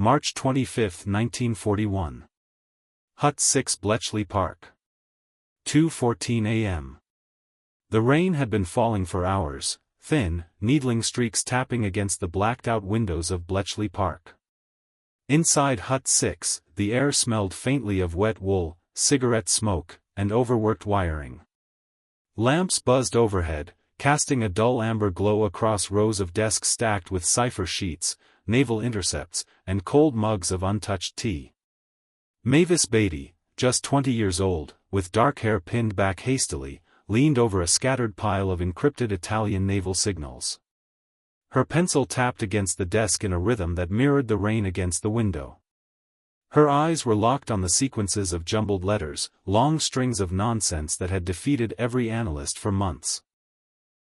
March 25, 1941. Hut 6 Bletchley Park. 2:14 a.m. The rain had been falling for hours, thin, needling streaks tapping against the blacked-out windows of Bletchley Park. Inside Hut 6, the air smelled faintly of wet wool, cigarette smoke, and overworked wiring. Lamps buzzed overhead, casting a dull amber glow across rows of desks stacked with cipher sheets, naval intercepts, and cold mugs of untouched tea. Mavis Batey, just 20 years old, with dark hair pinned back hastily, leaned over a scattered pile of encrypted Italian naval signals. Her pencil tapped against the desk in a rhythm that mirrored the rain against the window. Her eyes were locked on the sequences of jumbled letters, long strings of nonsense that had defeated every analyst for months.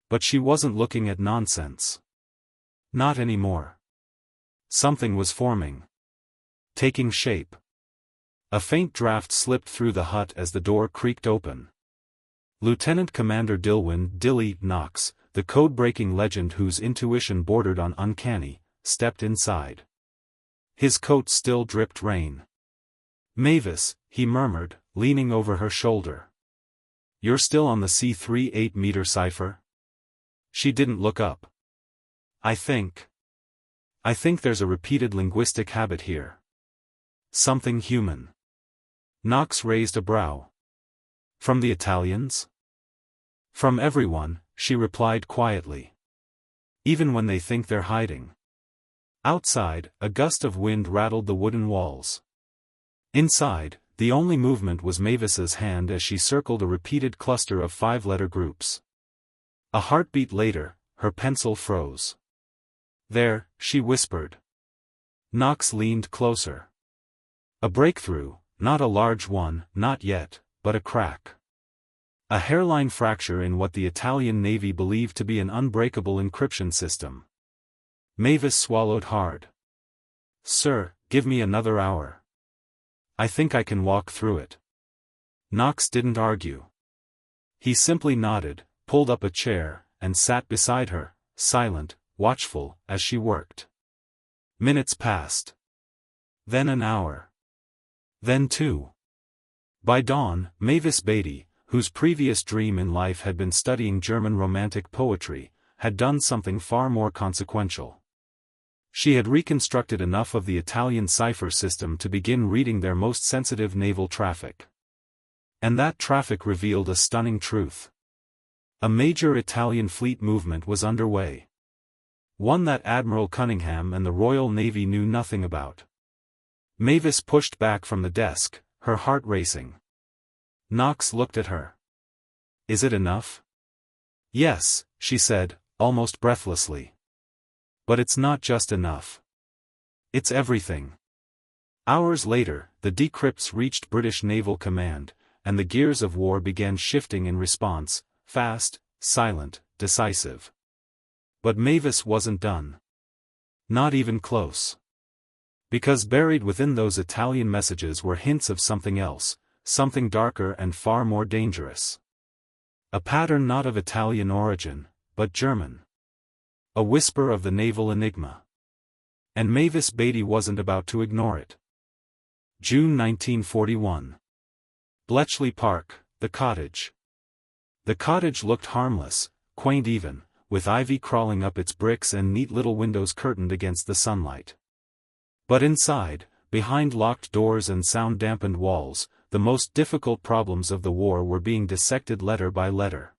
But she wasn't looking at nonsense. Not anymore. Something was forming. Taking shape. A faint draft slipped through the hut as the door creaked open. Lieutenant Commander Dilwyn "Dilly" Knox, the code-breaking legend whose intuition bordered on uncanny, stepped inside. His coat still dripped rain. "Mavis," he murmured, leaning over her shoulder. "You're still on the C3 8-meter cipher?" She didn't look up. I think there's a repeated linguistic habit here. Something human." Knox raised a brow. "From the Italians?" "From everyone," she replied quietly. "Even when they think they're hiding." Outside, a gust of wind rattled the wooden walls. Inside, the only movement was Mavis's hand as she circled a repeated cluster of 5-letter groups. A heartbeat later, her pencil froze. "There," she whispered. Knox leaned closer. A breakthrough, not a large one, not yet, but a crack. A hairline fracture in what the Italian Navy believed to be an unbreakable encryption system. Mavis swallowed hard. "Sir, give me another hour. I think I can walk through it." Knox didn't argue. He simply nodded, pulled up a chair, and sat beside her, silent, watchful, as she worked. Minutes passed. Then an hour. Then 2. By dawn, Mavis Batey, whose previous dream in life had been studying German Romantic poetry, had done something far more consequential. She had reconstructed enough of the Italian cipher system to begin reading their most sensitive naval traffic. And that traffic revealed a stunning truth. A major Italian fleet movement was underway. One that Admiral Cunningham and the Royal Navy knew nothing about. Mavis pushed back from the desk, her heart racing. Knox looked at her. "Is it enough?" "Yes," she said, almost breathlessly. "But it's not just enough. It's everything." Hours later, the decrypts reached British Naval Command, and the gears of war began shifting in response, fast, silent, decisive. But Mavis wasn't done. Not even close. Because buried within those Italian messages were hints of something else, something darker and far more dangerous. A pattern not of Italian origin, but German. A whisper of the naval enigma. And Mavis Batey wasn't about to ignore it. June 1941. Bletchley Park, the cottage. The cottage looked harmless, quaint even, with ivy crawling up its bricks and neat little windows curtained against the sunlight. But inside, behind locked doors and sound-dampened walls, the most difficult problems of the war were being dissected letter by letter.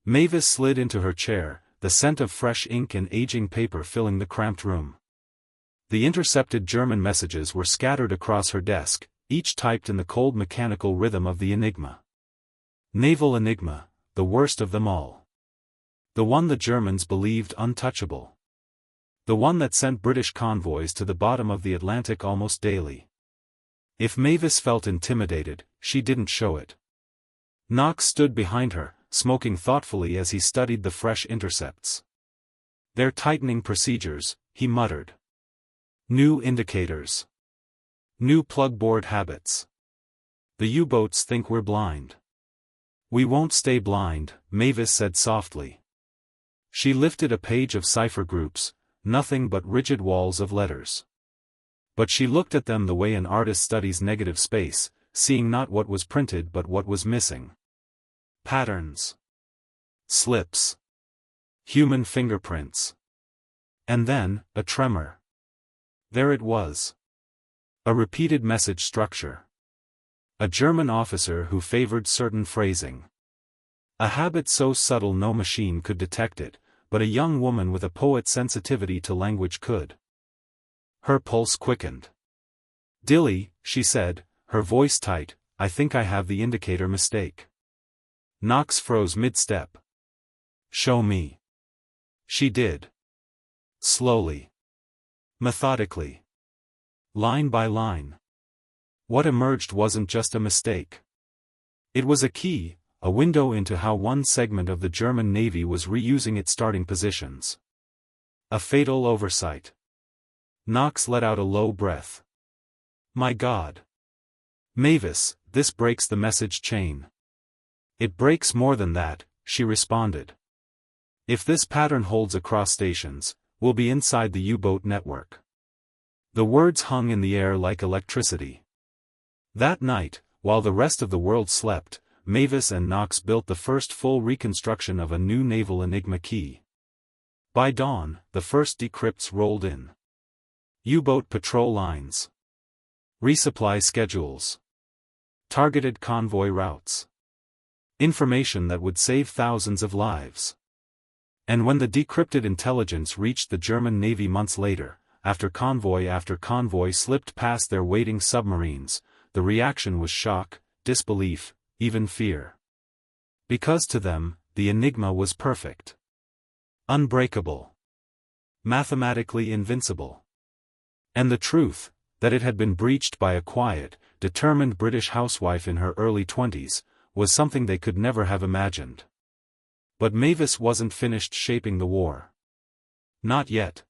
Mavis slid into her chair, the scent of fresh ink and aging paper filling the cramped room. The intercepted German messages were scattered across her desk, each typed in the cold mechanical rhythm of the enigma. Naval enigma, the worst of them all. The one the Germans believed untouchable. The one that sent British convoys to the bottom of the Atlantic almost daily. If Mavis felt intimidated, she didn't show it. Knox stood behind her, smoking thoughtfully as he studied the fresh intercepts. "They're tightening procedures," he muttered. "New indicators. New plugboard habits. The U-boats think we're blind." "We won't stay blind," Mavis said softly. She lifted a page of cipher groups, nothing but rigid walls of letters. But she looked at them the way an artist studies negative space, seeing not what was printed but what was missing. Patterns. Slips. Human fingerprints. And then, a tremor. There it was. A repeated message structure. A German officer who favored certain phrasing. A habit so subtle no machine could detect it, but a young woman with a poet's sensitivity to language could. Her pulse quickened. "Dilly," she said, her voice tight, "I think I have the indicator mistake." Knox froze mid-step. "Show me." She did. Slowly. Methodically. Line by line. What emerged wasn't just a mistake. It was a key, a window into how one segment of the German Navy was reusing its starting positions. A fatal oversight. Knox let out a low breath. "My God. Mavis, this breaks the message chain." "It breaks more than that," she responded. "If this pattern holds across stations, we'll be inside the U-boat network." The words hung in the air like electricity. That night, while the rest of the world slept, Mavis and Knox built the first full reconstruction of a new naval Enigma key. By dawn, the first decrypts rolled in. U-boat patrol lines. Resupply schedules. Targeted convoy routes. Information that would save thousands of lives. And when the decrypted intelligence reached the German Navy months later, after convoy slipped past their waiting submarines, the reaction was shock, disbelief, even fear. Because to them, the Enigma was perfect. Unbreakable. Mathematically invincible. And the truth, that it had been breached by a quiet, determined British housewife in her early 20s, was something they could never have imagined. But Mavis wasn't finished shaping the war. Not yet.